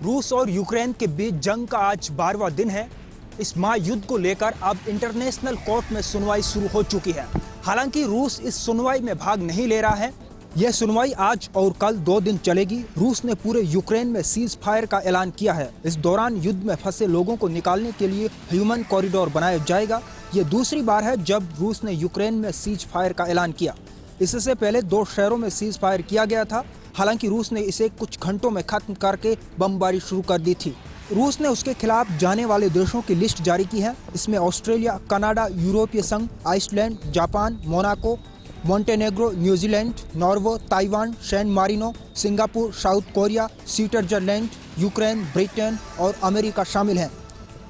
रूस और यूक्रेन के बीच जंग का आज 12वां दिन है। इस महायुद्ध को लेकर अब इंटरनेशनल कोर्ट में सुनवाई शुरू हो चुकी है। हालांकि रूस इस सुनवाई में भाग नहीं ले रहा है। यह सुनवाई आज और कल 2 दिन चलेगी। रूस ने पूरे यूक्रेन में सीज फायर का ऐलान किया है। इस दौरान युद्ध में फंसे लोगों को निकालने के लिए ह्यूमन कॉरिडोर बनाया जाएगा। ये दूसरी बार है जब रूस ने यूक्रेन में सीज फायर का ऐलान किया। इससे पहले 2 शहरों में सीज फायर किया गया था। हालांकि रूस ने इसे कुछ घंटों में खत्म करके बमबारी शुरू कर दी थी। रूस ने उसके खिलाफ जाने वाले देशों की लिस्ट जारी की है। इसमें ऑस्ट्रेलिया, कनाडा, यूरोपीय संघ, Iceland, Japan, Monaco, Montenegro, New Zealand, Norway, Taiwan, San Marino, Singapore, South Korea, Switzerland, Ukraine, Britain और अमेरिका शामिल हैं।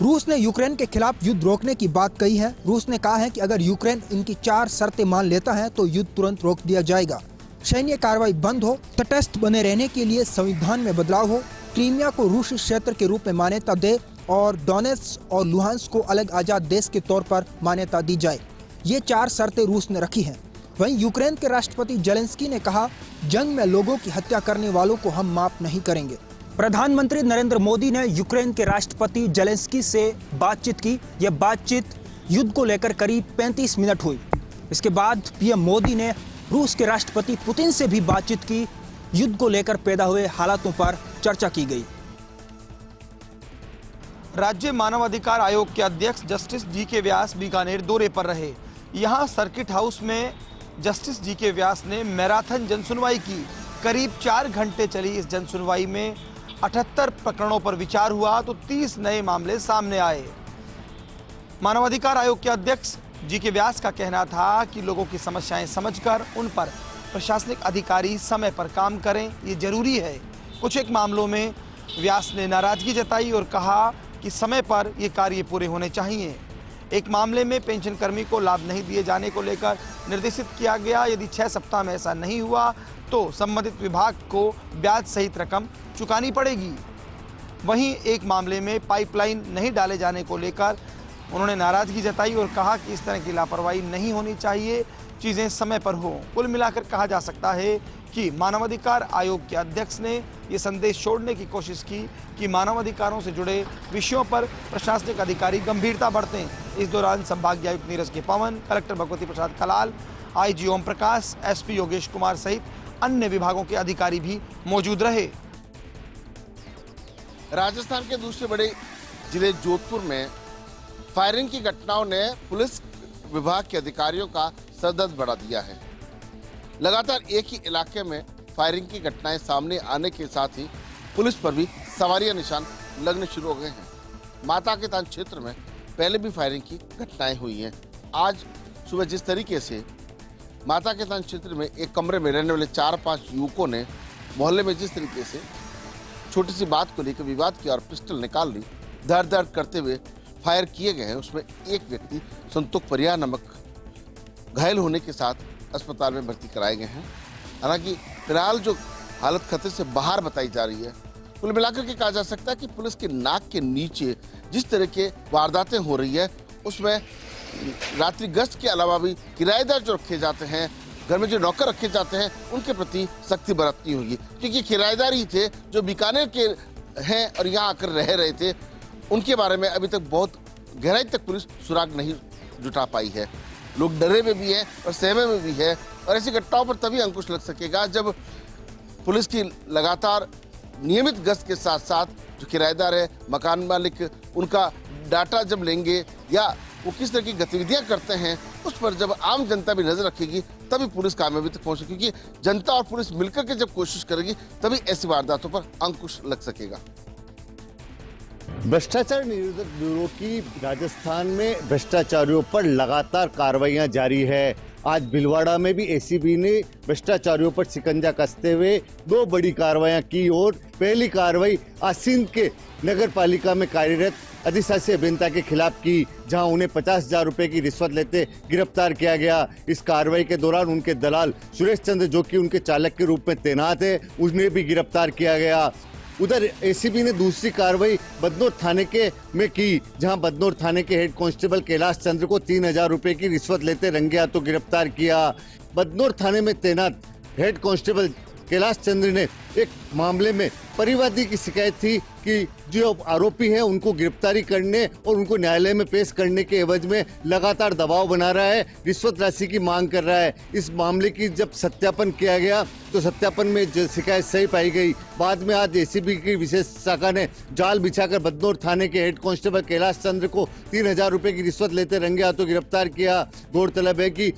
रूस ने यूक्रेन के खिलाफ युद्ध रोकने की बात कही है। रूस ने कहा है कि अगर यूक्रेन इनकी 4 शर्तें मान लेता है तो युद्ध तुरंत रोक दिया जाएगा। सैन्य कार्रवाई बंद हो, तटस्थ बने रहने के लिए संविधान में बदलाव हो, क्रीमिया को रूसी क्षेत्र के रूप में मान्यता दे और डोनेट्स्क और लुहांस्क को अलग आजाद देश के तौर पर मान्यता दी जाए। ये 4 शर्तें रूस ने रखी हैं। वहीं यूक्रेन के राष्ट्रपति जेलेंस्की ने कहा, जंग में लोगों की हत्या करने वालों को हम माफ नहीं करेंगे। प्रधानमंत्री नरेंद्र मोदी ने यूक्रेन के राष्ट्रपति जेलेंस्की से बातचीत की। यह बातचीत युद्ध को लेकर करीब 35 मिनट हुई। इसके बाद पीएम मोदी ने रूस के राष्ट्रपति पुतिन से भी बातचीत की। युद्ध को लेकर पैदा हुए हालातों पर चर्चा की गई। राज्य मानवाधिकार आयोग के अध्यक्ष जस्टिस जी.के. व्यास बीकानेर दौरे पर रहे। यहां सर्किट हाउस में जस्टिस जी.के. व्यास ने मैराथन जनसुनवाई की। करीब 4 घंटे चली इस जनसुनवाई में 78 प्रकरणों पर विचार हुआ तो 30 नए मामले सामने आए। मानवाधिकार आयोग के अध्यक्ष जी.के. व्यास का कहना था कि लोगों की समस्याएं समझकर उन पर प्रशासनिक अधिकारी समय पर काम करें, ये जरूरी है। कुछ एक मामलों में व्यास ने नाराजगी जताई और कहा कि समय पर ये कार्य पूरे होने चाहिए। एक मामले में पेंशन कर्मी को लाभ नहीं दिए जाने को लेकर निर्देशित किया गया। यदि 6 सप्ताह में ऐसा नहीं हुआ तो संबंधित विभाग को ब्याज सहित रकम चुकानी पड़ेगी। वहीं एक मामले में पाइपलाइन नहीं डाले जाने को लेकर उन्होंने नाराजगी जताई और कहा कि इस तरह की लापरवाही नहीं होनी चाहिए, चीज़ें समय पर हो। कुल मिलाकर कहा जा सकता है कि मानवाधिकार आयोग के अध्यक्ष ने ये संदेश छोड़ने की कोशिश की कि मानवाधिकारों से जुड़े विषयों पर प्रशासनिक अधिकारी गंभीरता बरतें। इस दौरान संभागीय आयुक्त नीरज के पवन, कलेक्टर भगवती प्रसाद कलाल, आईजी ओम प्रकाश, एसपी योगेश कुमार सहित अन्य विभागों के अधिकारी भी मौजूद रहे। राजस्थान के दूसरे बड़े जिले जोधपुर में फायरिंग की घटनाओं ने पुलिस विभाग के अधिकारियों का सरदर्द बढ़ा दिया है। लगातार एक ही इलाके में फायरिंग की घटनाएं सामने आने के साथ ही पुलिस पर भी सवारियां निशान लगने शुरू हो गए हैं। माता के तान क्षेत्र में पहले भी फायरिंग की घटनाएं हुई हैं। आज सुबह जिस तरीके से माता के तान क्षेत्र में एक कमरे में रहने वाले 4-5 युवकों ने मोहल्ले में जिस तरीके से छोटी सी बात को लेकर विवाद किया और पिस्टल निकाल ली, धड़ करते हुए फायर किए गए हैं, उसमें एक व्यक्ति संतोष परिया नमक घायल होने के साथ अस्पताल में भर्ती कराए गए हैं। हालांकि फिलहाल जो हालत खतरे से बाहर बताई जा रही है, कुल मिलाकर के कहा जा सकता है कि पुलिस के नाक के नीचे जिस तरह के वारदातें हो रही है उसमें रात्रि गश्त के अलावा भी किराएदार जो रखे जाते हैं, घर में जो नौकर रखे जाते हैं, उनके प्रति सख्ती बरतनी होगी, क्योंकि किराएदार ही थे जो बीकानेर के हैं और यहाँ आकर रह रहे थे। उनके बारे में अभी तक बहुत गहराई तक पुलिस सुराग नहीं जुटा पाई है। लोग डरे में भी हैं और सहमे में भी है और ऐसी घटनाओं पर तभी अंकुश लग सकेगा जब पुलिस की लगातार नियमित गश्त के साथ साथ जो किराएदार है, मकान मालिक, उनका डाटा जब लेंगे या वो किस तरह की गतिविधियां करते हैं उस पर जब आम जनता भी नजर रखेगी तभी पुलिस कामयाबी तक पहुंचे, क्योंकि जनता और पुलिस मिलकर के जब कोशिश करेगी तभी ऐसी वारदातों पर अंकुश लग सकेगा। भ्रष्टाचार निरोधक ब्यूरो की राजस्थान में भ्रष्टाचारियों पर लगातार कार्रवाइयां जारी है। आज भिलवाड़ा में भी एसीबी ने भ्रष्टाचारियों पर शिकंजा कसते हुए 2 बड़ी कार्रवाइयां की और पहली कार्रवाई आज सिंध के नगर पालिका में कार्यरत अधिशासी अभियंता के खिलाफ की, जहां उन्हें 50,000 रुपए की रिश्वत लेते गिरफ्तार किया गया। इस कार्रवाई के दौरान उनके दलाल सुरेश चंद्र, जो कि उनके चालक के रूप में तैनात है, उन्हें भी गिरफ्तार किया गया। उधर एसीबी ने दूसरी कार्रवाई बदनौर थाने में की, जहां बदनौर थाने के हेड कांस्टेबल कैलाश चंद्र को 3,000 रुपए की रिश्वत लेते रंगे हाथों गिरफ्तार किया। बदनौर थाने में तैनात हेड कांस्टेबल कैलाश चंद्र ने एक मामले में परिवादी की शिकायत थी कि जो आरोपी हैं उनको गिरफ्तारी करने और उनको न्यायालय में पेश करने के एवज में लगातार दबाव बना रहा है, रिश्वत राशि की मांग कर रहा है। इस मामले की जब सत्यापन किया गया तो सत्यापन में शिकायत सही पाई गई। बाद में आज एसीबी की विशेष शाखा ने जाल बिछाकर बदनौर थाने के हेड कांस्टेबल कैलाश चंद्र को 3000 रुपए की रिश्वत लेते रंगे हाथों गिरफ्तार किया। गौरतलब है कि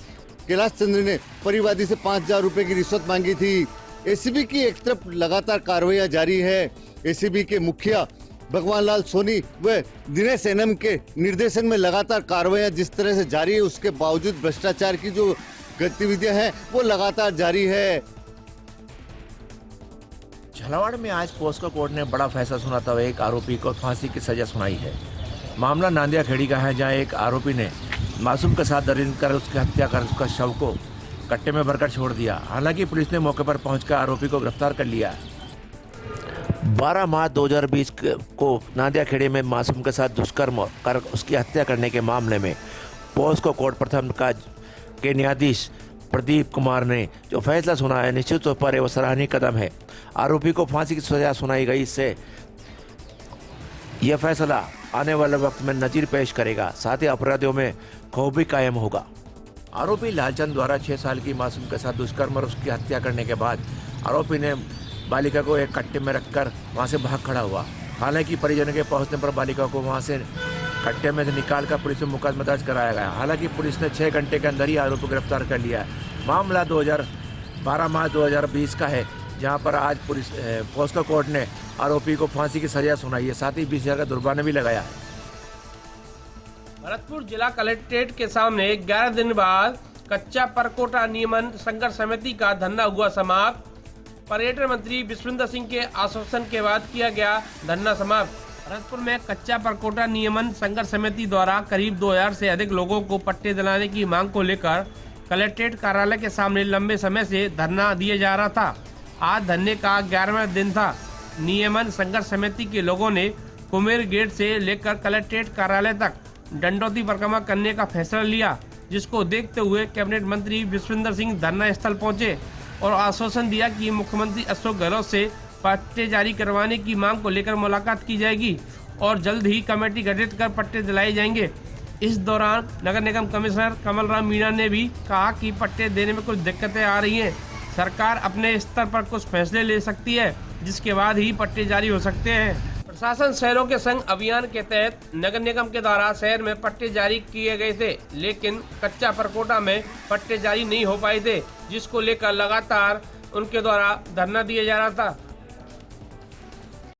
कैलाश चंद्र ने परिवादी से 5000 रुपए की रिश्वत मांगी थी। एसीबी की एक तरफ लगातार कार्रवाइयां जारी है। एसीबी के मुखिया भगवान लाल सोनी व दिनेश एनएम के निर्देशन में लगातार कार्रवाइयां जिस तरह से जारी है, उसके बावजूद भ्रष्टाचार की जो गतिविधियां हैं वो लगातार जारी है। झालावाड़ में आज पोस्को कोर्ट ने बड़ा फैसला सुनाता हुआ एक आरोपी को फांसी की सजा सुनाई है। मामला नांदिया खेड़ी का है, जहां एक आरोपी ने मासूम के साथ दरिंद कर उसकी हत्या कर उसका शव को कट्टे में भरकर छोड़ दिया। हालांकि पुलिस ने मौके पर पहुंचकर आरोपी को गिरफ्तार कर लिया। 12 मार्च 2020 को नांदिया खेड़ी में मासूम के साथ दुष्कर्म कर उसकी हत्या करने के मामले में पोस्को कोर्ट प्रथम के न्यायाधीश प्रदीप कुमार ने जो फैसला सुना है, निश्चित तौर पर वो सराहनीय कदम है। आरोपी को फांसी की सजा सुनाई गई। इससे यह फैसला आने वाले वक्त में नजीर पेश करेगा, साथ ही अपराधियों में खौफ भी कायम होगा। आरोपी लालचंद द्वारा 6 साल की मासूम के साथ दुष्कर्म और उसकी हत्या करने के बाद आरोपी ने बालिका को एक कट्टे में रखकर वहां से भाग खड़ा हुआ। हालांकि परिजनों के पहुंचने पर बालिका को वहां से कट्टे में से निकालकर पुलिस में मुकदमा दर्ज कराया गया। हालांकि पुलिस ने 6 घंटे के अंदर ही आरोपी को गिरफ्तार कर लिया है। मामला 12 मार्च 2020 का है, जहां पर आज पुलिस पोस्को कोर्ट ने आरोपी को फांसी की सजा सुनाई है, साथ ही 20,000 का जुर्माना भी लगाया है। भरतपुर जिला कलेक्ट्रेट के सामने 11 दिन बाद कच्चा परकोटा नियमन संघर्ष समिति का धरना हुआ समाप्त। पर्यटन मंत्री विश्वेंद्र सिंह के आश्वासन के बाद किया गया धरना समाप्त। भरतपुर में कच्चा परकोटा नियमन संघर्ष समिति द्वारा करीब 2000 से अधिक लोगों को पट्टे दिलाने की मांग को लेकर कलेक्ट्रेट कार्यालय के सामने लंबे समय से धरना दिया जा रहा था। आज धरने का 11वां दिन था। नियमन संघर्ष समिति के लोगों ने कुमेर गेट से लेकर कलेक्ट्रेट कार्यालय तक दंडौती परिक्रमा करने का फैसला लिया, जिसको देखते हुए कैबिनेट मंत्री विश्वेंद्र सिंह धरना स्थल पहुंचे और आश्वासन दिया कि मुख्यमंत्री अशोक गहलोत से पट्टे जारी करवाने की मांग को लेकर मुलाकात की जाएगी और जल्द ही कमेटी गठित कर पट्टे दिलाए जाएंगे। इस दौरान नगर निगम कमिश्नर कमल राम मीणा ने भी कहा कि पट्टे देने में कुछ दिक्कतें आ रही हैं। सरकार अपने स्तर पर कुछ फैसले ले सकती है, जिसके बाद ही पट्टे जारी हो सकते हैं। प्रशासन शहरों के संग अभियान के तहत नगर निगम के द्वारा शहर में पट्टे जारी किए गए थे, लेकिन कच्चा परकोटा में पट्टे जारी नहीं हो पाए थे, जिसको लेकर लगातार उनके द्वारा धरना दिया जा रहा था।